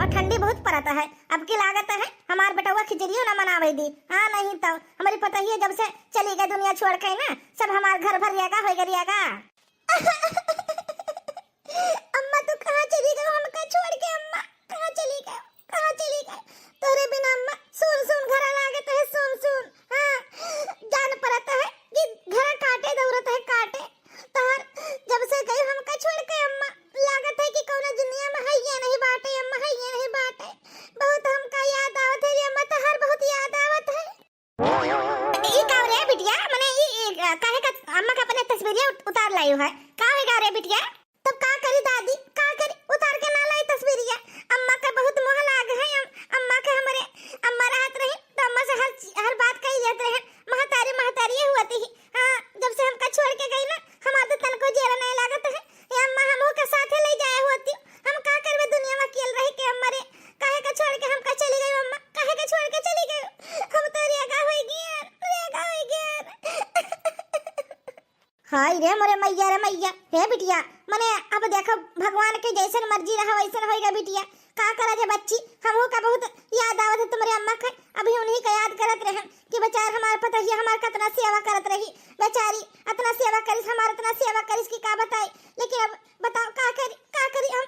और ठंडी बहुत पड़ता है। अब की लागत है हमार बेटवा खिचड़ियों ना मनावे दी। हाँ नहीं तो हमारी पता ही है जब से चली गई दुनिया छोड़ के ना सब हमार घर भर रियागा हो गरिएगा। अम्मा तू कहाँ चली गई हमका छोड़ के? अम्मा कहाँ चली गई? कहाँ चली गई? तोरे बिना अम्मा सुन सुन घर लागत है सुन सुन। हाँ जान पड़ता है कि घर काटे दौड़त है काटे तहर जब से गई हमका छोड़ के अम्मा लागत है कि कौन दुनिया में है ये नहीं बाटे अम्मा है ये नहीं बाटे। बहुत हमका याद आवत है अम्मा तहर बहुत याद आवत है। ई का रे बिटिया मने ई काहे का अम्मा का अपने तस्वीरें उतार लाई है का है रे बिटिया? तब का करी दादी का करी उतार के ना लाई तस्वीरिया? अम्मा का बहुत मोह लाग है अम्मा के हमरे अम्मा रहत रही तो अम्मा से हर बात कही जात रहे महतारी महतारी होती ही। हां जब से हमका छोड़ के गई ना हमार तो तन को जेरा नहीं लागत है ये अम्मा हमहु के साथे ले जाए होती। हम का करबे दुनिया में अकेले रह के अम्मा रे काहे का छोड़ के हमका चली गई अम्मा काहे का छोड़ के चली गई? हम तो रेगा होई गया। हाय रे मोरे मैया रे मैया हे बिटिया मने अब देखो भगवान के जैसन मर्जी रहा वैसन होएगा बिटिया। का करा जे बच्ची हमहु का बहुत याद आवत है तुम्हारे अम्मा के। अभी उन्हीं का याद करत रहे कि बेचार हमार पता ही हमार कितना सेवा करत रही बेचारी इतना सेवा करिस हमार इतना सेवा करिस की का बताई। लेकिन अब बताओ का करी हम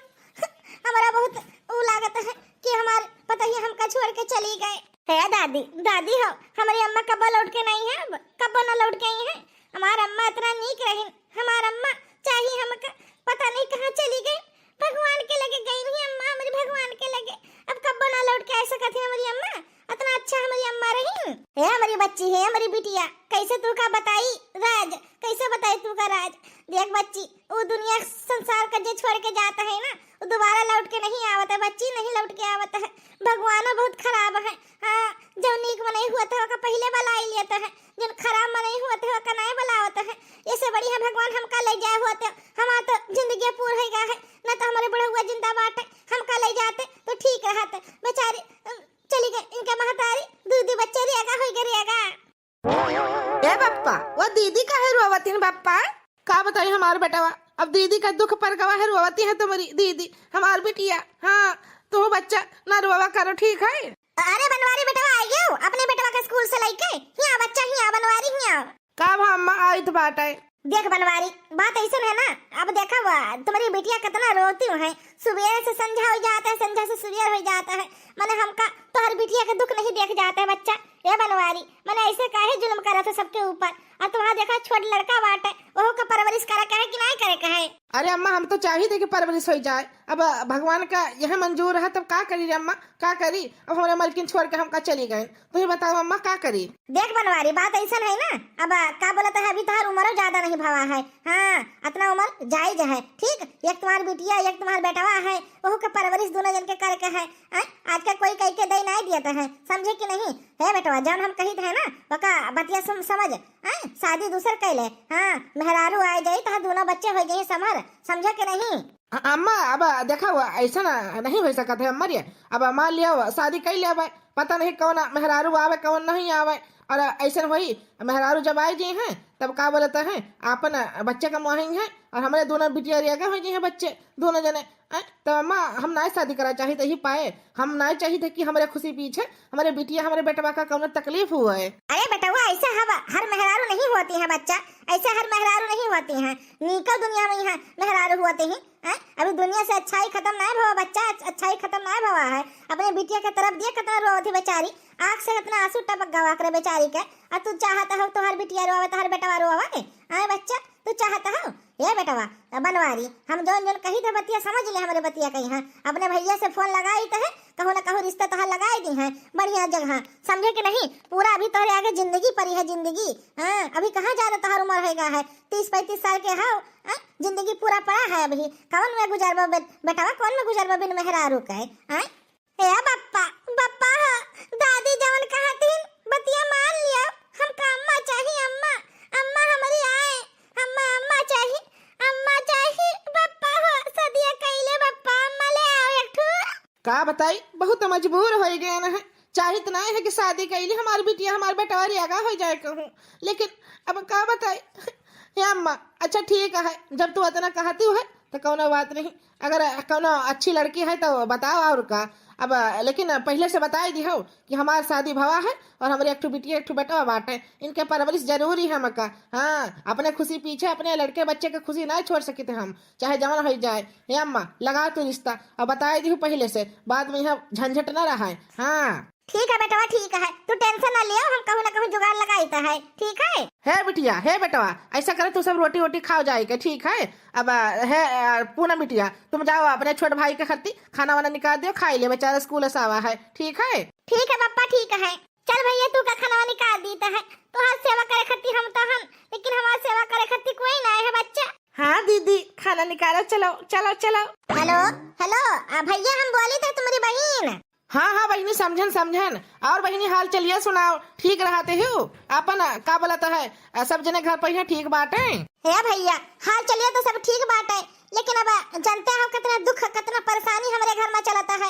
हमारा बहुत उ लागत है कि हमार पता ही हमका छोड़ के चली गए। है दादी दादी हो हमारी अम्मा कब लौट के नहीं है अब कब ना लौट के आई है। हमार अम्मा इतना नीक रही हमार अम्मा चाहिए हमका पता नहीं कहाँ चली गई। भगवान के लगे गई हुई अम्मा हमारी भगवान के लगे अब कब ना लौट के आ सकती हमारी अम्मा इतना अच्छा हमारी अम्मा रही है हमारी बच्ची है हमारी बिटिया। कैसे तू का बताई राज कैसे बताई तू का राज? देख बच्ची वो दुनिया संसार का जो छोड़ के जाता है ना वो दोबारा लौट के नहीं आवता है बच्ची नहीं लौट के आवता है। भगवान बहुत खराब है। हाँ जो नीक मनाई हुआ था का पहले बलाई लेता है जो खराब मनाई हुआ था का नहीं बलावता है। इससे बढ़िया भगवान हमका ले जाए होते हमारा तो जिंदगी पूरी हो गया है ना तो हमारे बड़ा हुआ जिंदा बाटे हमका ले जाते तो ठीक रहते। बेचारी चली गई इनके महतारी दूध बच्चे रियागा हो गरिएगा। ए बप्पा वो दीदी का है रोवती है बप्पा का बताई हमार बेटावा अब दीदी का दुख पर गवा है रोवती है तुम्हारी दीदी हमार बिटिया। हाँ तो बच्चा ना रोवा करो ठीक है। अरे बनवारी बेटवा आई गयो अपने बेटवा का स्कूल से लेके यहाँ बच्चा यहाँ बनवारी यहाँ का अम्मा आई तो बात है। देख बनवारी बात ऐसा है ना अब देखा तुम्हारी बेटिया कितना रोती है सुबह से संध्या हो जाता है संध्या से सूर्य हो जाता है मैंने हमका तो हर बिटिया का दुख नहीं देख जाता है बच्चा। ये बनवारी मैंने ऐसे काहे जुल्म करा था सबके ऊपर और तुम्हारा देखा छोट लड़का बाटे ओहो का परवरिश करे कहे कि नहीं करे कहे? अरे अम्मा हम तो चाहिए थे कि परवरिश हो जाए अब भगवान का यह मंजूर है तब का करी अम्मा का करी। अब हमारे मलकिन छोड़ के हमका चली गए तो ये बताओ अम्मा का करी? देख बनवारी बात ऐसा है ना अब का बोलता है अभी तुम्हारा उम्र ज्यादा नहीं भवा है। हाँ इतना उम्र जायज है ठीक एक तुम्हारी बिटिया एक तुम्हारा बेटवा है ओहो का परवरिश दोनों जन के करके है। आज का कोई कह के दे नहीं दिया है समझे कि नहीं है बेटवा जब हम कही थे ना बका बतिया समझ शादी दूसर कैले। हाँ मेहरारू आ जाई तो दोनों बच्चे हो जाए समझ समझा के नहीं? अम्मा अब देखा हुआ ऐसा ना नहीं हो सकता है अम्मा रे अब मान लिया शादी कर लिया पता नहीं कौन मेहरारू आवे कौन नहीं आवे और ऐसा वही मेहरारू जब आए जी हैं तब का बोलता है आपन बच्चे का मुहिंग है और हमारे दोनों बिटिया रियागा हो जी हैं बच्चे दोनों जने। तो अम्मा हम ना शादी करा चाहिए तो ही पाए हम ना चाहिए थे कि हमारे खुशी पीछे हमारे बिटिया हमारे बेटवा का कौन तकलीफ हुआ है। अरे बेटा वो ऐसा हर मेहरारू नहीं होती है बच्चा ऐसे हर मेहरारू नहीं होती हैं नीका दुनिया में यहाँ मेहरारू होते हैं। अभी दुनिया से अच्छाई खत्म नहीं भवा बच्चा अच्छाई खत्म नहीं भवा है। अपने बिटिया के तरफ दिया कितना रो थी बेचारी आँख से कितना आंसू टपक गवा करे बेचारी के और तू चाहता हो तो हर बिटिया रोवे तो हर बेटवा रोवे बच्चा तू चाहता हो ये बेटवा बनवारी हम जोन जोन कही थे बतिया समझ ले हमारे बतिया कही है अपने भैया से फोन लगाई तो है कहो ना कहो रिश्ता तो लगाई दी है बढ़िया जगह समझे कि नहीं पूरा अभी तोहरे आगे जिंदगी पड़ी है जिंदगी। हाँ अभी कहाँ जा रहा तोहर उम्र होगा है 30-35 साल के हो जिंदगी पूरा पड़ा है अभी कौन में गुजरबा बेटवा कौन में गुजरबा बिन मेहरारू कहे बप्पा बप्पा दादी जवन कहा तीन बतिया मान लिया हमका अम्मा चाहिए अम्मा अम्मा हमारी आए अम्मा अम्मा चाहिए बप्पा हो सदिया कइले बप्पा अम्मा ले आओ एक ठो का बताई बहुत मजबूर हो गए ना है चाहिए तो नहीं है कि शादी कैली हमारी बिटिया हमारे बेटवा रियागा हो जाए कहूँ लेकिन अब का बताई हे अम्मा अच्छा ठीक है जब तू इतना कहती है तो कौनो बात नहीं अगर कौनो अच्छी लड़की है तो बताओ और का अब लेकिन पहले से बताई दी हो कि हमार शादी भवा है और हमारे एक ठो बिटिया एक ठो बेटा बाटे, इनके परवरिश जरूरी है मका। हाँ, अपने खुशी पीछे अपने लड़के बच्चे के खुशी नहीं छोड़ सकते हम, चाहे जवान हो जाए। हे अम्मा लगा तू रिश्ता, अब बताई दी पहले से, बाद में यहाँ झंझट न रहा है। हाँ ठीक है बेटवा, ठीक है, तू टेंशन ना लियो, हम कहूँ ना कहूँ जुगाड़ लगाईता है, ठीक है बिटिया, हे बेटवा, ऐसा करे तू सब रोटी वोटी खाओ जाएगा, ठीक है। अब है पूनम बिटिया, तुम जाओ अपने छोटे भाई के खत्ती खाना वाना निकाल दियो, खाई ले, बेचारा स्कूल से आवा है, ठीक है। ठीक है पप्पा, ठीक है। चल भैया तू का खाना निकाल दीता है, तो हर सेवा करे खत्ती हम तो हम, लेकिन हमारी सेवा करे खत्ती कोई ना है बच्चा। हाँ दीदी, खाना निकालो, चलो चलो चलो। हेलो हेलो भैया, हम बोले थे तुम्हारी बहन। हाँ हाँ बहनी, समझन समझन। और बहनी हाल चलिए सुनाओ, ठीक रहते हो अपन? का बोलता है सब जने घर पर ठीक बात है? हे भैया हाल चलिए तो सब ठीक बात है, लेकिन अब जानते हो कितना दुख कितना परेशानी हमारे घर में चलता है।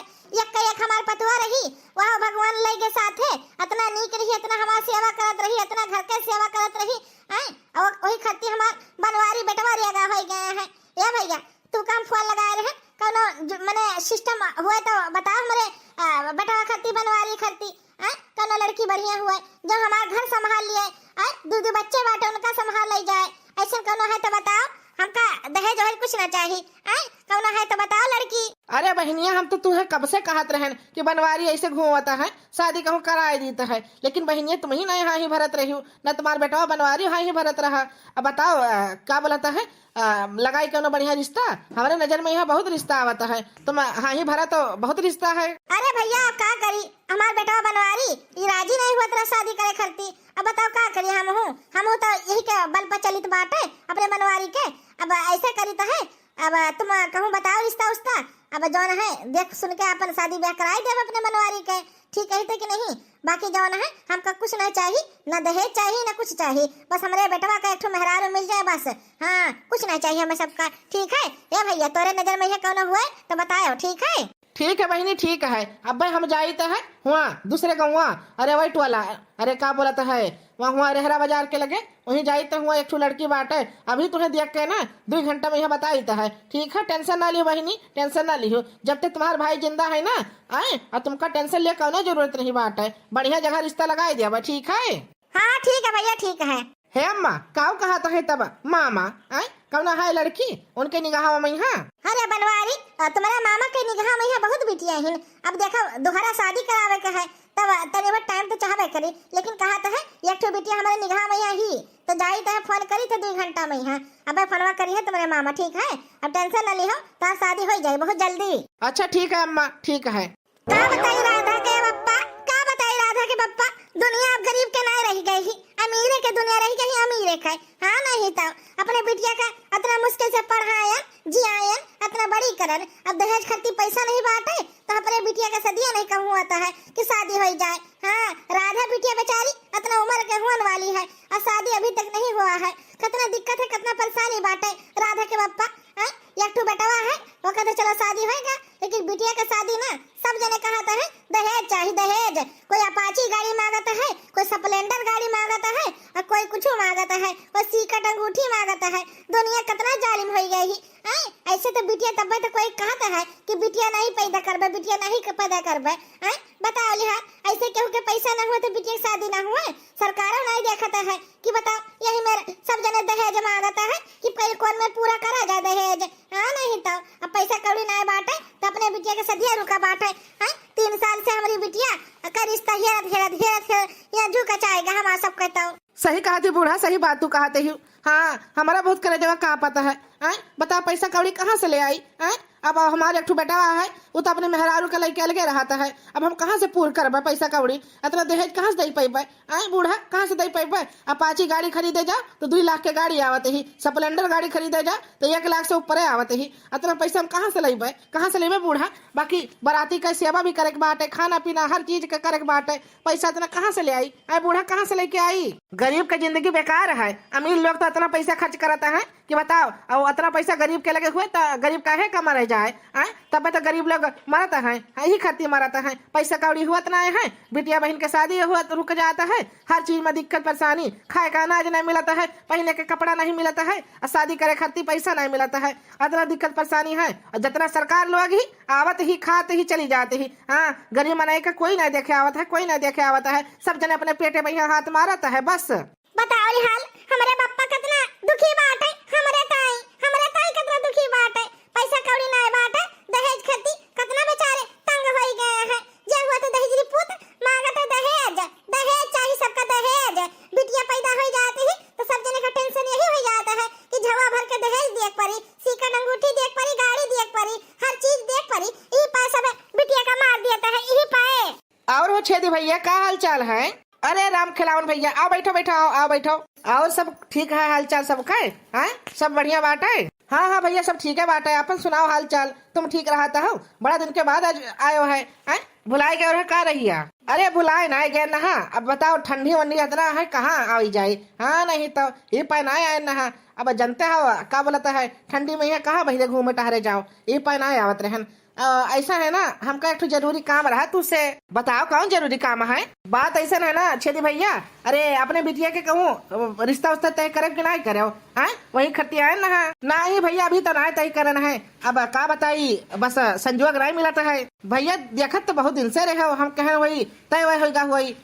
एक हमारे पतुआ रही, वह भगवान लई के साथ है, इतना नीक रही, इतना हमारी सेवा करत रही, इतना घर के सेवा करत रही, और वही खत्ती हमार बनवारी बेटवा रेगा हो गए हैं। ये भैया तू काम फोन लगाए रहे, कोनो मने सिस्टम हुए तो बताओ, हमारे बेटवा खत्ती बनवारी खत्ती कोनो लड़की बढ़िया हुए जो हमारा घर संभाल लिए, दो बच्चे बाटे उनका संभाल ले जाए, ऐसा कोनो है तो बताओ। हमका दहेज वहेज कुछ ना चाहिए, कौन है तो बताओ लड़की। अरे बहनिया, हम तो तुम्हें कब से कहत रहन कि बनवारी ऐसे घूमता है, शादी कहूँ कराए देता है, लेकिन बहनिया तुम ही नहीं यहाँ ही भरत रही हो, न तुम्हारा बेटा बनवारी यहाँ ही भरत रहा। अब बताओ क्या बोलता है, लगाई क्यों बढ़िया रिश्ता? हमारे नजर में यहाँ बहुत रिश्ता आता है, तुम हाँ ही भरा तो बहुत रिश्ता है। अरे भैया क्या करी, हमारा बेटा बनवारी ये राजी नहीं हुआ तेरा शादी करे खरती। अब बताओ क्या करी, हम हूँ तो यही के बल पर चलित बात है अपने बनवारी के। अब ऐसे करी तो है, अब तुम कहूँ बताओ रिश्ता उस्ता, अब जौन है देख सुन के अपन शादी ब्याह कराई दे अपने बनवारी के, ठीक है कि नहीं? बाकी जौन है हमका कुछ नहीं चाहिए, न दहेज चाहिए न कुछ चाहिए, बस हमारे बेटवा का एक ठो मेहरारू मिल जाए बस। हाँ कुछ नहीं चाहिए हमें सबका, ठीक है। ये भैया तोरे नजर में ये कौन हुआ तो बताओ, ठीक है? ठीक है बहनी, ठीक है। अब भाई हम जाते हैं हुआ दूसरे गाँव, अरे वाइट वाला, अरे क्या बोलता है वहाँ हुआ रेहरा बाजार के लगे, वहीं जाते हुआ एक ठो लड़की बात है, अभी तुम्हें देख के ना 2 घंटा में यह बताता है, ठीक है। टेंशन ना लियो बहनी, टेंशन ना लियो, जब तक तुम्हारा भाई जिंदा है ना आए, और तुमका टेंशन ले कौन जरूरत नहीं बात है, बढ़िया जगह रिश्ता लगा दिया, ठीक है। हाँ ठीक है भैया, ठीक है। हे अम्मा काऊ कहा तो है तब मामा आए कौन है लड़की उनके निगाह में? हाँ अरे बनवारी तुम्हारे मामा के निगाह में है बहुत बिटिया है, अब देखो दोबारा शादी करावे का है तब तने टाइम तो चाहबे करी, लेकिन कहा तो है एक ठो बिटिया हमारे निगाह में ही तो जाई तो है, फोन करी तो 2 घंटा में है, अब फोनवा करी है तुम्हारे मामा, ठीक है। अब टेंशन न लिहो, तो शादी हो जाए बहुत जल्दी। अच्छा ठीक है अम्मा, ठीक है। क्या बताई राधा के पप्पा, क्या बताई राधा के पप्पा, दुनिया अब गरीब के नहीं रह गई, अमीरे के दुनिया रह गई अमीरे का। हाँ नहीं तो अपने बिटिया का इतना मुश्किल से पढ़ाया जियायन इतना बड़ी करन, अब दहेज खर्ची पैसा नहीं बांटे तो अपने बिटिया का सदिया नहीं कहूँ आता है कि शादी हो जाए। हाँ राधा बिटिया बेचारी इतना उम्र के होने वाली है और शादी अभी तक नहीं हुआ है, कितना दिक्कत है कितना परेशानी बांटे राधा के पप्पा। एक ठो बेटवा है वो कहते चलो शादी होगा, लेकिन बिटिया का शादी ना सब जने कहता है दहेज चाहिए दहेज, कोई अपाची गाड़ी मांगता है, कोई स्प्लेंडर गाड़ी मांगता है, और कोई कुछ मांगता है, कोई सीकट अंगूठी मांगता है। दुनिया कितना जालिम हो गई है। ऐसे तो बिटिया तब तो कोई कहता है कि बिटिया नहीं पैदा करबे, बिटिया नहीं पैदा करबे। बताओ लिहा ऐसे केहू के पैसा ना हुआ तो बिटिया की शादी ना हुआ, सरकारों नहीं देखता है कि बताओ यही मेरे सब जने दहेज मांगता है कि कौन में पूरा करा जाए दहेज। हाँ नहीं तो अब पैसा कौड़ी नहीं बांटे तो अपने बिटिया के सदिया रुका बांटे। 3 साल से हमारी बिटिया का रिश्ता हेरत झुका चाहेगा हम सब कहता हूँ। सही कहा थी बूढ़ा, सही बात तू कहते ही। हाँ हमारा बहुत करे जगह कहाँ पता है, बता पैसा कौड़ी कहाँ से ले आई? अब हमारे एक ठो बेटा है वो तो अपने मेहरारू के लेके अलगे रहता है, अब हम कहाँ से पूर्ण करबे पैसा कौड़ी? इतना दहेज कहाँ से दे पेबे? बूढ़ा कहाँ से दे पेबे? अपाची गाड़ी खरीदे जा तो 2 लाख के गाड़ी आवत ही, स्प्लेंडर गाड़ी खरीदे जा तो 1 लाख से ऊपर आवत ही, इतना पैसा हम कहाँ से लेबे? कहाँ से लेबे बूढ़ा? बाकी बाराती का सेवा भी करे के बाटे, खाना पीना हर चीज का करे के बाटे, पैसा इतना कहाँ से ले आई? बूढ़ा कहाँ से लेके आई? गरीब का जिंदगी बेकार है, अमीर लोग तो इतना पैसा खर्च करता है कि बताओ और उतना पैसा गरीब के लगे हुए तो गरीब काहे कमा रह जाए आए, तब तो गरीब लोग मरत है, यही खातिर मरत है, पैसा कौड़ी हुआ ना है, बिटिया बहन के शादी हुआ तो रुक जाता है, हर चीज में दिक्कत परेशानी, खाए का अनाज नहीं मिलता है, पहने के कपड़ा नहीं मिलता है, और शादी करे खातिर पैसा नहीं मिलता है, इतना दिक्कत परेशानी है। और जितना सरकार लोग ही आवत ही खाते ही चली जाते ही, हाँ गरीब मनाई का कोई नहीं देखे आवत है, कोई नहीं देखे आवत है, सब जने अपने पेटे में हाथ मारता है बस। बताओ रे हाल, हमारे बापा कितना दुखी बात है, हमारे ताई कितना दुखी बात है, पैसा कौड़ी नहीं बात है, दहेज खाती कितना बेचारे तंग हो गए हैं, जे हुआ तो दहेज पुत मांगत है, दहेज दहेज चाहिए, सबका दहेज, बिटिया पैदा हो जाती है तो सब जने का टेंशन यही हो जाता है कि झवा भर के दहेज देख पड़ी, सीकन अंगूठी देख पड़ी, गाड़ी देख पड़ी, हर चीज देख पड़ी, यही पैसा में बिटिया का मार देता है, यही पाए। और हो छेदी भैया का हाल चाल है? अरे राम खिलावन भैया आओ बैठो बैठो, आओ बैठो। और सब ठीक है हाल चाल सब है? सब बढ़िया बात है? हाँ हाँ भैया सब ठीक है बात है, अपन सुनाओ हाल चाल, तुम ठीक रहता हो? बड़ा दिन के बाद आज आयो है, भुलाए गए और का रही? अरे भुलाए ना गए नहा, अब बताओ ठंडी वंडी इतना है कहाँ आई जाए, हाँ नहीं तो ये पहना आए नहा, अब जानते हो का बोलता है ठंडी में यहाँ कहाँ बहिरे घूमे टहरे जाओ, ये पहना आवत रहन। ऐसा है ना हमका एक जरूरी काम रहा तुझसे। बताओ कौन जरूरी काम है? बात ऐसा है ना छेदी भैया, अरे अपने बिटिया के कहूँ रिश्ता उस्ता तय करे कि नहीं करे, वही खतिया है ना? नहीं भैया अभी तो नहीं तय करना है, अब का बताई बस संजोग नहीं मिलता है भैया, देखत तो बहुत दिन से रहे हम कहे वही तय होगा वही।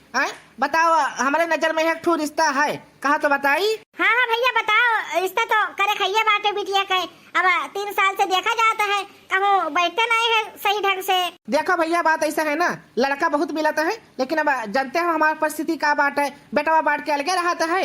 बताओ हमारे नजर में एक ठू रिश्ता है, कहा तो बताई। हाँ हाँ भैया बताओ, रिश्ता तो करे खैया बाटे बिटिया के, अब 3 साल से देखा जाता है, कहूँ बैठते नहीं है सही ढंग से। देखो भैया बात ऐसा है ना, लड़का बहुत मिलता है लेकिन अब जानते हो हमारी परिस्थिति का बात है, बेटा बांट के अलगे रहता है,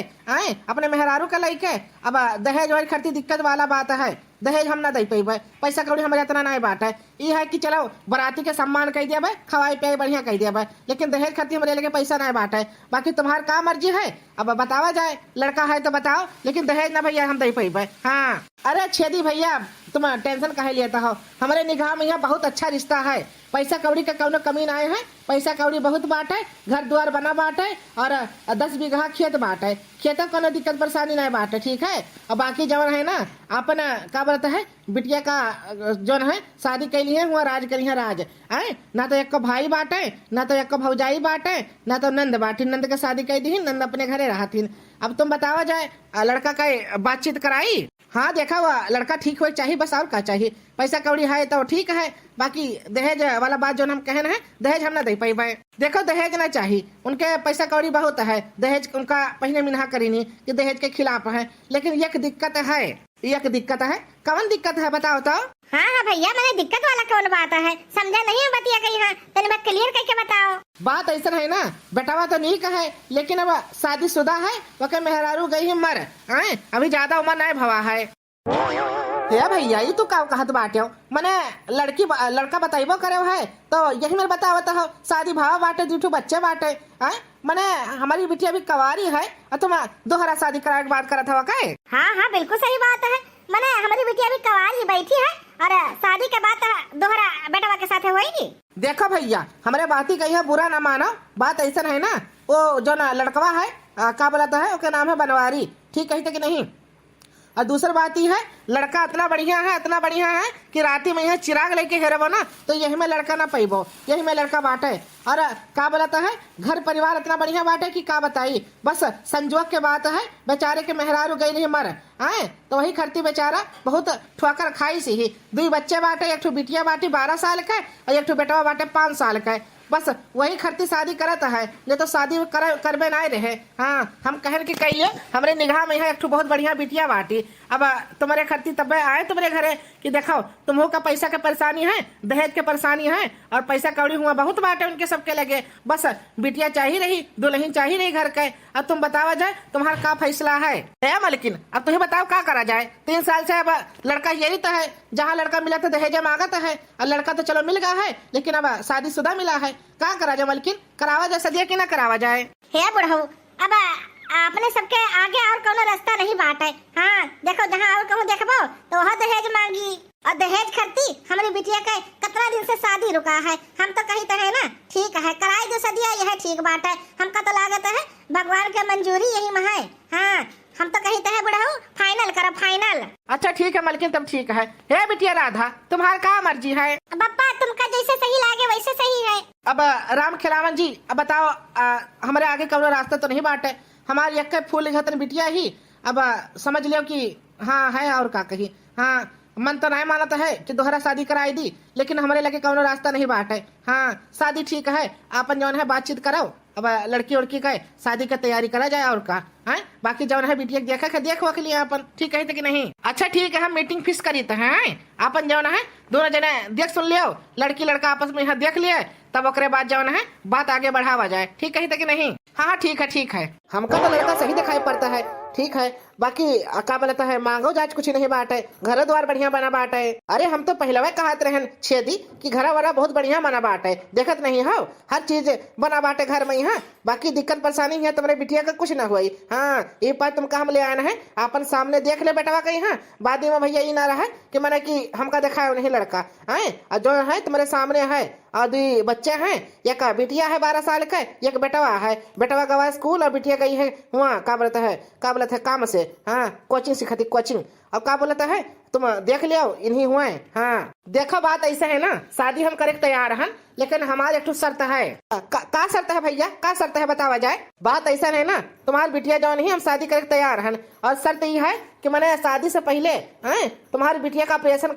अपने मेहरारू का लइके, अब दहेज वही खर्ची दिक्कत वाला बात है, दहेज हम ना दे पेबे, पैसा कौड़ी हमारे इतना नहीं बात है, ये है कि चलो बराती के सम्मान कह दिया खवाई पियाई बढ़िया कह दिया, लेकिन दहेज खर्ची हमारे लगे पैसा नहीं बात है। बाकी तुम्हार का मर्जी है, अब बतावा जाए लड़का है तो बताओ, लेकिन दहेज ना भैया हम दे पेबे। हाँ अरे छेदी भैया तुम टेंशन काहे लेता हो, हमारे निगाह में यहाँ बहुत अच्छा रिश्ता है, पैसा कौड़ी का कौनो कमी नहीं है, पैसा कौड़ी बहुत बात है, घर द्वार बना बात है, और 10 बीघा खेत बात है, खेतों को कोनो दिक्कत परेशानी नहीं बात है, ठीक है। और बाकी जवन है ना अपन का बोलता है बिटिया का जोन है शादी कैली है हुआ राज करी है राज, ना तो एक को भाई बाटे, ना तो एक को भौजाई बाटे, ना तो नंद बाटी, नंद के शादी कह दी, नंद अपने घरे रहतीन। अब तुम बतावा जाए लड़का का बातचीत कराई? हाँ देखा हुआ लड़का ठीक हो चाहिए बस, और क्या चाहिए, पैसा कौड़ी है तो ठीक है, बाकी दहेज वाला बात जो हम कहन है दहेज हम ना दे पाए। देखो दहेज ना चाहिए, उनके पैसा कौड़ी बहुत है, दहेज उनका पहले मिनहा करी नहीं कि दहेज के खिलाफ है, लेकिन एक दिक्कत है, कौन दिक्कत है बताओ तो? हाँ हाँ भैया मैंने दिक्कत वाला कौन बात है, समझा नहीं है बतिया कहीं, हाँ तेरे बात क्लियर करके बताओ। बात ऐसा है ना बेटावा तो नहीं कहे, लेकिन अब शादीशुदा है, वके मेहरारू गई मर, अभी ज्यादा उम्र नहीं भवा है। भैया ये तू का कहत बाटे मने लड़का बताइबो करे है तो यही मेरे बतावत हो, शादी भाव बाटे, 2 बच्चे बाटे, मने हमारी बिटिया भी कवारी है और तुम दोहरा शादी कराए के बात करत हो का? हाँ हाँ बिल्कुल सही बात है, मने हमारी बिटिया भी कवारी बैठी है और शादी के बाद दोहरा बेटवा के साथ होगी। देखो भैया हमारे बात ही कही है, बुरा ना मानो, बात ऐसा है ना वो जो ना लड़कवा है का बोलता है उसका नाम है बनवारी, ठीक कहते कि नहीं? और दूसरी बात ये है लड़का इतना बढ़िया है कि राती में यहाँ चिराग लेके हेरबो ना तो यही में लड़का ना पैबो, यही में लड़का बाटे, और का बोलता है घर परिवार इतना बढ़िया बाटे कि का बताई, बस संजोग के बात है, बेचारे के मेहरारू गई नहीं मर, तो वही खरती बेचारा बहुत ठोकर खाई सी ही, 2 बच्चे बाटे, एक बिटिया बाटी 12 साल का और एक बेटवा बाटे 5 साल का, बस वही खरती शादी करत है, नहीं तो शादी करबे नहीं रहे। हाँ हम कहन की कहिए हमारे निगाह में है एक बहुत बढ़िया बिटिया बाटी, अब तुम्हारे खरती तब आए तुम्हारे घरे कि देखो तुम्हों का पैसा के परेशानी है, दहेज के परेशानी है, और पैसा कौड़ी हुआ बहुत बाटे उनके सबके लगे, बस बिटिया चाहिए रही, दुल्हन चाहिए रही घर के। अब तुम बतावा जाए तुम्हारा का फैसला है मलकिन? अब तुम्हें बताओ का करा जाए, 3 साल से अब लड़का यही तो है, जहाँ लड़का मिला तो दहेज मांगत है, और लड़का तो चलो मिल गया है लेकिन अब शादीशुदा मिला है, का करा जाए मलकिन? करावा जाए सदिया की ना करावा जाए? हे बुढ़ऊ अब आपने सबके आगे और कोनो रास्ता नहीं बाटे, हाँ देखो जहाँ और कहूँ देखबो तो वह दहेज मांगी, और दहेज खर्ची हमारी बिटिया के कितना दिन से शादी रुका है, हम तो कही तो है ना ठीक है कराई दो सदिया, यह ठीक बात है, हमका तो लागत है भगवान के मंजूरी यही में है। हाँ हम तो कहते हैं बुढ़ऊ फाइनल करो फाइनल। अच्छा ठीक है मलकिन, तब ठीक है। हे बिटिया राधा, तुम्हारा क्या मर्जी है? पप्पा तुमका जैसे सही लागे वैसे सही है। अब राम खिलावन जी, अब बताओ हमारे आगे कौन रास्ता तो नहीं बाटे। हमारी एक फूल घतन बिटिया ही, अब समझ लियो कि हाँ है और का कही। हाँ मन तो नहीं मानता है कि दोहरा शादी कराई दी, लेकिन हमारे लगे कौन रास्ता नहीं बाटे। हाँ शादी ठीक है, आपन जौन है बातचीत कराओ, अब लड़की उड़की का शादी का तैयारी करा जाए और का है। बाकी जौन है बिटिया देखा के देख वक लिया अपन, ठीक है कि नहीं? अच्छा ठीक है, हम मीटिंग फिक्स करी तो है अपन जौन है दोनों जने देख सुन लियो, लड़की लड़का आपस में यहाँ देख लिया, तब ओकरे बाद जौन है बात आगे बढ़ावा जाए, ठीक है कि नहीं? हाँ ठीक है ठीक है, हमका तो लड़का सही दिखाई पड़ता है, ठीक है। बाकी का बोलता है मांगो जाच कुछ नहीं बाटे, घर द्वार बढ़िया बना बाटे। अरे हम तो पहले वे कहते रहन छेदी कि घर वाला बहुत बढ़िया बना बाटे, देखत नहीं हो हर चीज बना बाटे घर में यहाँ। बाकी दिक्कत परेशानी है तुम्हारे बिटिया का कुछ ना हुई। हाँ ये बात तुमका हम ले आना है, अपन सामने देख ले बेटवा कहीं। हाँ बाद में भैया ये ना रहा कि मैंने कि हमका दिखाया नहीं लड़का है, और जो है तुम्हारे सामने है और दो बच्चे हैं, एक बिटिया है 12 साल का, एक बेटवा है। बेटवा गवा स्कूल और बिटिया गई है वहाँ का बोलता है काम से, हाँ कोचिंग सिखाती कोचिंग। अब का बोलता है तुम देख लियो इन्हीं हुए। हाँ देखो बात ऐसा है ना, शादी हम करे तैयार हैं, लेकिन हमारे एक शर्त है। का शर्त है भैया, का शर्त है बतावा जाए? बात ऐसा है ना, तुम्हारी बिटिया जो नहीं हम शादी करे तैयार हैं, और शर्त ये है कि मैंने शादी से पहले तुम्हारी बिटिया का ऑपरेशन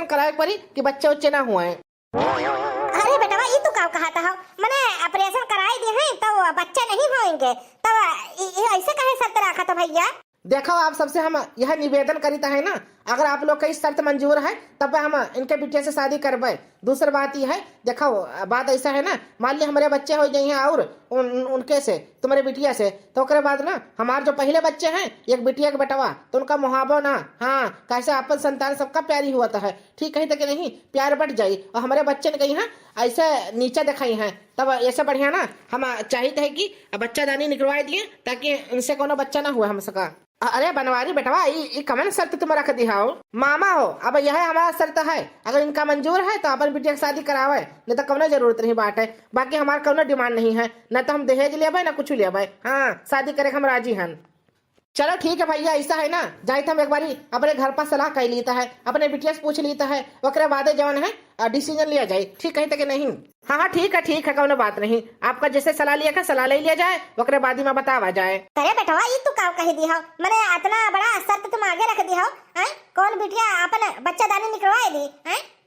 करावे पड़ी कि बच्चे उच्चे ना हुए। अरे बेटा ये तो कहा था मैंने ऑपरेशन कराई दिए हैं तो बच्चे नहीं होंगे, तो ऐसे कहे शर्त रखा था भैया? देखो आप सबसे हम यह निवेदन करता है ना, अगर आप लोग का इस शर्त मंजूर है तब हम इनके बिटिया से शादी करवाए। दूसरी बात यह है, देखो बात ऐसा है ना, मान ली हमारे बच्चे हो जाइए और उनके से तुम्हारे बिटिया से, तो उसके बाद ना हमारे जो पहले बच्चे हैं एक बिटिया एक बेटवा, तो उनका मुहाबो ना हाँ कैसे अपन संतान सबका प्यारी हुआ है, ठीक है कि नहीं? प्यार बढ़ जाये। और हमारे बच्चे ने कही है ऐसे नीचे दिखाई है, तब ऐसे बढ़िया ना हम चाहिए है कि बच्चादानी निकलवा दिए ताकि इनसे कोनो बच्चा ना हुआ हम सका। अरे बनवारी बेटवा ये कमन शर्त तुम रख दी हो मामा हो, अब यह हमारा शर्त है, अगर इनका मंजूर है तो अपन बिटिया की शादी करावे, नहीं तो कौनो जरूरत नहीं बात है। बाकी हमारा कौनो डिमांड नहीं है, न तो हम दहेज लेवे न कुछ लेवे। हाँ शादी करे हम राजी हैं। चलो ठीक है भैया, ऐसा है ना जाए हम एक बारी अपने घर पर सलाह कर लेता है, अपने बिटिया से पूछ लेता है, ओकरे बाद जवन है डिसीजन लिया जाए, ठीक है कि नहीं? हाँ ठीक है कौनो बात नहीं, आपका जैसे सलाह लिया का सलाह ले लिया जाए, ओकरे बाद में बतावा जाए। अरे बेटा ये तू का कह दी हो, मैंने इतना बड़ा शर्त तुम आगे रख दी हो, कौन बिटिया अपन बच्चा दानी निकलवा दी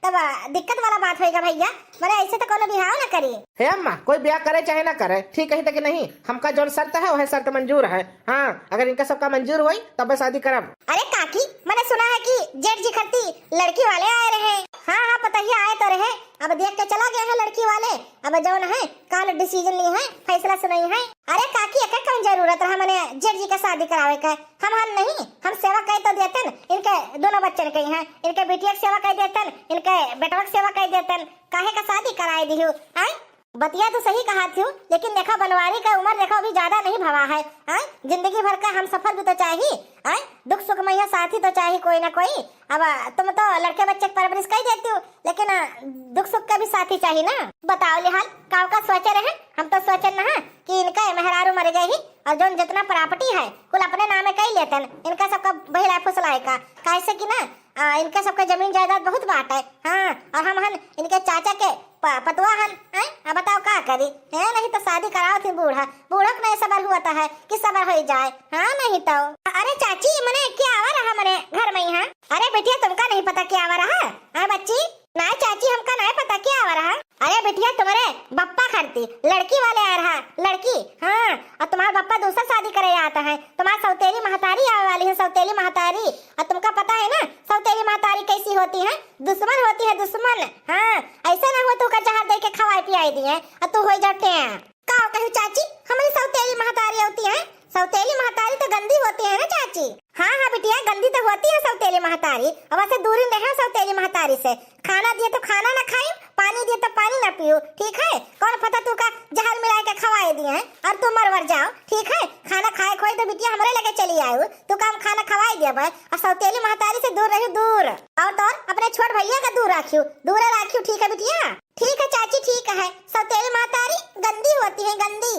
तब दिक्कत वाला बात होएगा भैया, मैंने ऐसे तो कोनो बिहाव ना करी। हे अम्मा कोई ब्याह करे चाहे ना करे, ठीक है कि नहीं? हमका जो शर्त है वह शर्त मंजूर है। हाँ अगर इनका सबका मंजूर हुई तब शादी करब। अरे काकी मैंने सुना है कि जेठ जी खरती लड़की वाले आए रहे। हाँ पता ही आए तो रहे, अब देख के चला गया है लड़की वाले, अब जौन है कल डिसीजन लिए है, फैसला सुनाई है। अरे काकी एक कौन जरूरत रहा मैंने जेठ जी का शादी करावे का? हम नहीं हम सेवा कह तो देते इनके दोनों बच्चे कही हैं, इनके बेटिया सेवा कह देते, इनके बेटवा सेवा कह देते, काहे का शादी कराए दी हूँ। बतिया तो सही कहा थी, लेकिन देखो बनवारी का उम्र देखो अभी ज्यादा नहीं भवा है। जिंदगी भर का हम सफर भी तो चाहिए, दुख सुख में साथी तो चाहिए कोई ना कोई। अब तुम तो लड़के बच्चे की परवरिश कर देती हो, लेकिन दुख सुख का भी साथी चाहिए ना। बताओ लिहाल काव का सोचे रहे, हम तो सोचे ना कि इनका मेहरारू मर गई और जो जितना प्रॉपर्टी है कुल अपने नाम में कर लेते, इनका सबका बहिला फुसलाए का, कैसे कि ना इनका सबका जमीन जायदाद बहुत बाट है। हाँ और हम हन इनके चाचा के पतवा हन, अब बताओ क्या करी है? नहीं तो शादी कराओ थी बूढ़ा को नहीं सबर हुआ है कि सबर हो जाए। हाँ नहीं तो अरे चाची मने क्या आवा रहा मने घर में यहाँ? अरे बेटिया तुमका नहीं पता क्या आवा रहा? हाँ बच्ची ना चाची हमका नहीं पता क्या आवा रहा। अरे बेटिया तुम्हारे बप्पा खरती लड़की वाले आ रहा लड़की। हाँ और तुम्हारा बप्पा दूसरा शादी करे आता है, तुम्हारा सौतेली महतारी आने वाली है, सौतेली महतारी। और तुमका पता है ना सौतेली महतारी कैसी होती है? दुश्मन होती है दुश्मन। हाँ ऐसा ना हो तू का जहर दे के खवाई पियाई दिए और तू हो जाते हैं का कहू चाची हमारी सौतेली महतारी होती है। सौतेली महतारी तो गंदी होती है ना चाची? हाँ बिटिया गंदी तो होती है सौतेली महतारी, अब ऐसे दूरी रहे सौतेली महतारी से। खाना दिए तो खाना ना खाई, पानी दिए तो पानी ना पियो, ठीक है? कौन पता तू का जहर मिला के खवाए दिए हैं और तू मर जाओ, ठीक है? खाना खाए खोए तो बिटिया हमारे लगे चली आयो, तू काम खाना खवाई दिया भाई। और सौतेली महतारी से दूर रही दूर, और तो अपने छोट भैया का दूर राखियो, ठीक है बिटिया? ठीक है चाची ठीक है, सौतेली महतारी गंदी होती है गंदी।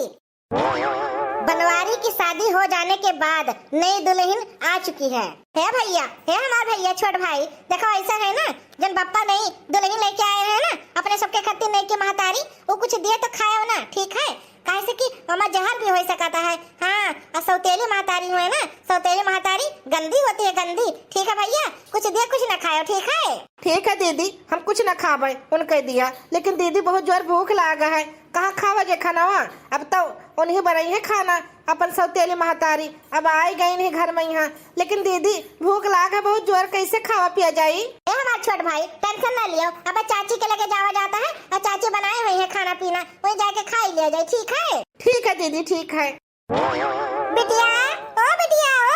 बनवारी की शादी हो जाने के बाद नई दुल्हन आ चुकी है भैया, है हमारे भैया छोट भाई। देखो ऐसा है ना, जन बप्पा नई दुल्हन लेके आए हैं ना अपने सबके खातिर नई की महतारी, वो कुछ दिए तो खाओ ना, ठीक है? कैसे कि ममा जहर भी हो सकता है। हाँ, सौतेली महतारी हुए ना, सौतेली महतारी गंदी होती है, गंदी। ठीक है भैया, कुछ दिए कुछ ना खाओ, ठीक है? ठीक है दीदी, हम कुछ न खावे उनके दिया, लेकिन दीदी बहुत जोर भूख लागा है, कहाँ खावा जे खाना? अब तो उन्हीं बनाई है खाना, अपन सौतेली महतारी अब आई गई नहीं घर में यहाँ, लेकिन दीदी भूख लाग है बहुत जोर, कैसे खावा पिया जाई? हमारा छोट भाई टेंशन ना लियो, अब चाची के लगे जावा जाता है और चाची बनाए हुई है खाना पीना, वही जाके खा ही लिया जाए, ठीक है? ठीक है दीदी, ठीक है। बिटिया, ओ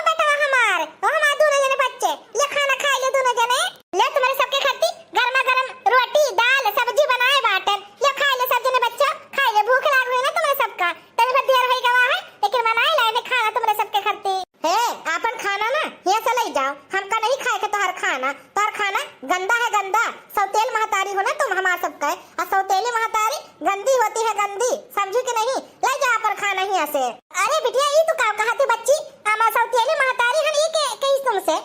बेटा हमार, ओ हमार दोनों जने बच्चे, ये खाना खा ले दोनों जने, ले तुम्हारे सबके खातिर गरमा गरम रोटी दाल सब्जी बनाए बाटन, ये खा ले सब जने बच्चा, खा ले, भूख लाग रही है ना तुम्हारे सबका, तेरे भर देर होई गवा है, लेकिन बनाए लाए खाना तुम्हारे सबके खातिर। हे आपन खाना ना यहाँ से ले जाओ, हमका नहीं खाए के तोहर खाना गंदा है, गंदा। सौतेल महतारी हो ना तुम हमार सबका, और सौतेली महतारी गंदी होती है, गंदी, समझी कि नहीं? ले जा पर खाना यहाँ से। अरे बिटिया ये तू का कहती बच्ची, हमार सौतेली महतारी है, ये के कही तुमसे?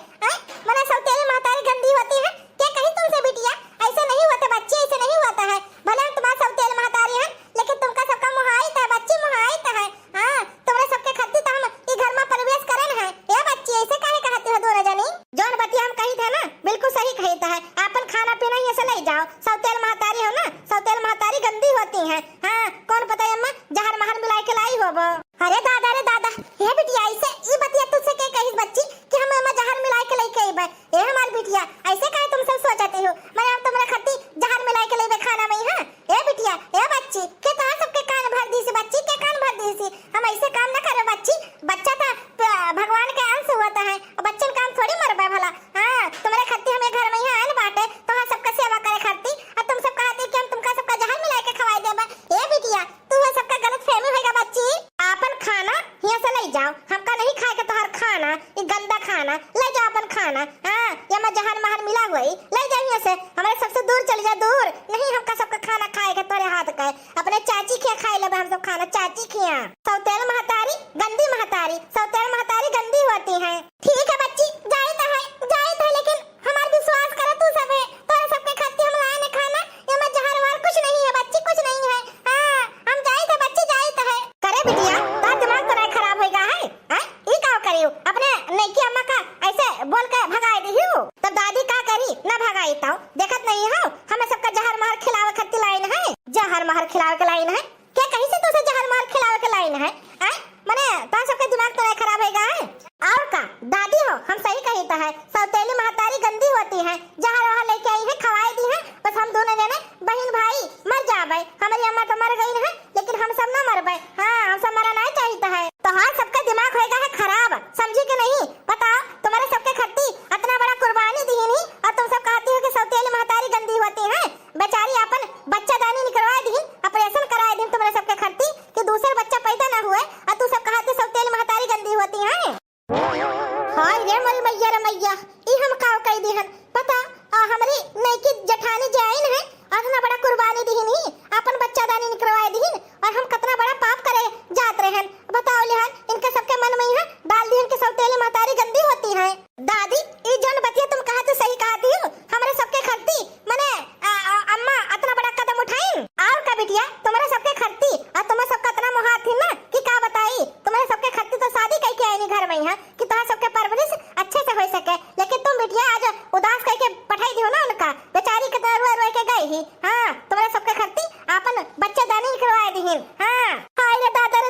मने सौतेली महतारी गंदी होती है, क्या कही तुमसे बिटिया? ऐसे नहीं होता बच्ची, ऐसे नहीं होता है, भले हम तुम्हारे सौतेली महतारी है, लेकिन तुमका सबका मुहायत है बच्ची, मुहायत है। हाँ, तुम्हारे सबके खत्ती तो हम ये घर में प्रवेश करन है, ये बच्ची ऐसे काहे कहती हो दोनों जनी? जौन बतिया हम कही थे ना बिल्कुल सही कही था, आपन खाना पीना यहाँ से ले जाओ, सौतेल महतारी हो ना, सौतेल महतारी गंदी होती है। हाँ, कौन पता अम्मा जहर महर मिला के लाई हो वो। अरे दादा, ये बिटिया ऐसे ये बतिया तुझसे क्या कही बच्ची कि हम अम्मा जहर मिला के लाई के बे? ए हमारी बिटिया ऐसे काहे तुम सब सोचती हो? मैं अब तुम्हारे खत्ती जहर मिला के लाई खाना में। हां ए बिटिया, ए बच्ची के तो सबके कान भर दी सी बच्ची, के कान भर दी सी, हम ऐसे काम ना करे बच्ची, बच्चा तो भगवान के अंश होता है, बच्चन काम थोड़ी मरबे भला। हां, तुम्हारे खत्ती हमें घर में यहाँ आए बाटे तो हम सबका सेवा करे खाती, और तुम सब कहते कि हम तुमका सबका जहर मिला के खवाई देबे। ए बिटिया तू सबका गलत फहमी होगा बच्ची, आपन खाना यहाँ से ले जाओ, हमका नहीं खाए के तोहर खाना, ये गंदा खाना ले जाओ अपन खाना। हां, ये मैं जहर महर मिला हुई, ले जाओ यहाँ से, हमारे सबसे दूर चले जा, दूर नहीं हमका सबका खाना खाएगा तोरे हाथ का, अपने चाची के खाए ले हम सब खाना, चाची के यहाँ। सौतेल महतारी गंदी महतारी, सौतेल महतारी गंदी होती है। ठीक है बच्ची, जाए तो लेकिन हमार विश्वास करे तू सब है, तोरे सबके खाती हम लाए ने खाना, ये मैं जहर वहर कुछ नहीं है बच्ची, कुछ नहीं है। हां, हम जाए तो बच्ची जाए तो है। करे बिटिया तार दिमाग तो नहीं खराब होएगा है? हां, ई का करियो अपने नईकी अम्मा का ऐसे बोल के भगाए दियो, तब दादी का करी ना भगाई ताऊ, देखत नहीं हो हमें सबका जहर महर खिलावे खातिर लाइन है, जहर महर खिलावे के लाइन है, क्या कहीं से तुझे जहर महर खिलावे के लाइन है? मने तार सबका दिमाग तो नहीं खराब होएगा है? और का दादी हो हम सही कही तो है, सौतेली महतारी गंदी होती है, जहर वहां लेके आई है, खवाई दी है, बस हम दोनों जने बहन भाई मर जाबे, हमारी अम्मा तो मर गई है लेकिन हम सब ना मरबे। हां, हम सब मरना नहीं चाहिए है, तो हां सबका दिमाग होएगा है खराब, समझी कि नहीं? बताओ तुम्हारे सबके खत्ती इतना बड़ा कुर्बानी दी नहीं, और तुम सब कहती हो कि सौतेली महतारी गंदी होती है, बेचारी अपन बच्चा दानी निकलवा दी, ऑपरेशन कराए दी तुम्हारे सबके खत्ती कि दूसरा बच्चा पैदा ना हुए, और तू सब कहती सौतेली महतारी गंदी होती है। हाय रे मोरी मैया रे मैया, ई हम काव कह दी हन, पता हमरी नईकी जठानी जे आइन है, इतना बड़ा कुर्बानी दी नहीं, अपन बच्चा दानी निकलवाए दी, और हम कितना बड़ा पाप करे जात रहन। बताओ लिहन इनके सबके मन में है डाल दी कि सौतेली महतारी गंदी होती है। दादी ई जोन बतिया तुम कहा तो सही कहती हो, हमारे सबके खर्ती मने अम्मा इतना बड़ा कदम उठाई, और का बिटिया तुम्हारे सबके खर्ती और तुम्हारे सबका इतना मुहात थी ना कि का बताई, तुम्हारे सबके खर्ती तो शादी कह के आई घर में है कि तुम्हारे सबके परवरिश अच्छे से हो सके, लेकिन तुम बिटिया आज उदास कह के पठाई दियो ना उनका, बेचारी कितना रोए के गई ही। हां, तुम्हारे सबके खर्ती अपन बच्चे दानी करवाए दी। हां, हाय रे दादा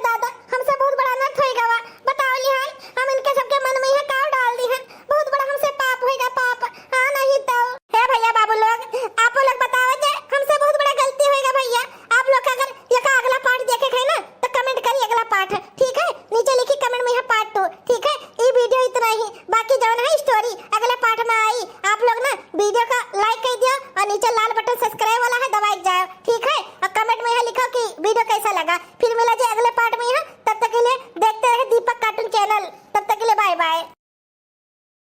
हमसे बहुत बड़ा अनर्थ होई गवा, बताओ लिहान हम इनके सबके मन में है काव डाल दी है, बहुत बड़ा हमसे पाप होएगा, पाप। हां नहीं तो हे भैया बाबू लोग, आप लोग बताओ जे हमसे बहुत बड़ा गलती होएगा भैया, आप लोग अगर ये का अगला पार्ट देखे है ना तो कमेंट करिए अगला पार्ट, ठीक है? नीचे लिखिए कमेंट में है पार्ट 2, ठीक है? ये वीडियो इतना ही, बाकी जो है स्टोरी अगले पार्ट में आई, आप लोग ना वीडियो का लाइक कर दियो और नीचे लाल बटन सब्सक्राइब वाला है दबाई जाओ, ठीक है? और कमेंट में है लिखो कि वीडियो कैसा लगा, फिर मिला जे अगले पार्ट में है, तब तक के लिए देखते रहे दीपक कार्टून चैनल, तब तक के लिए बाय बाय।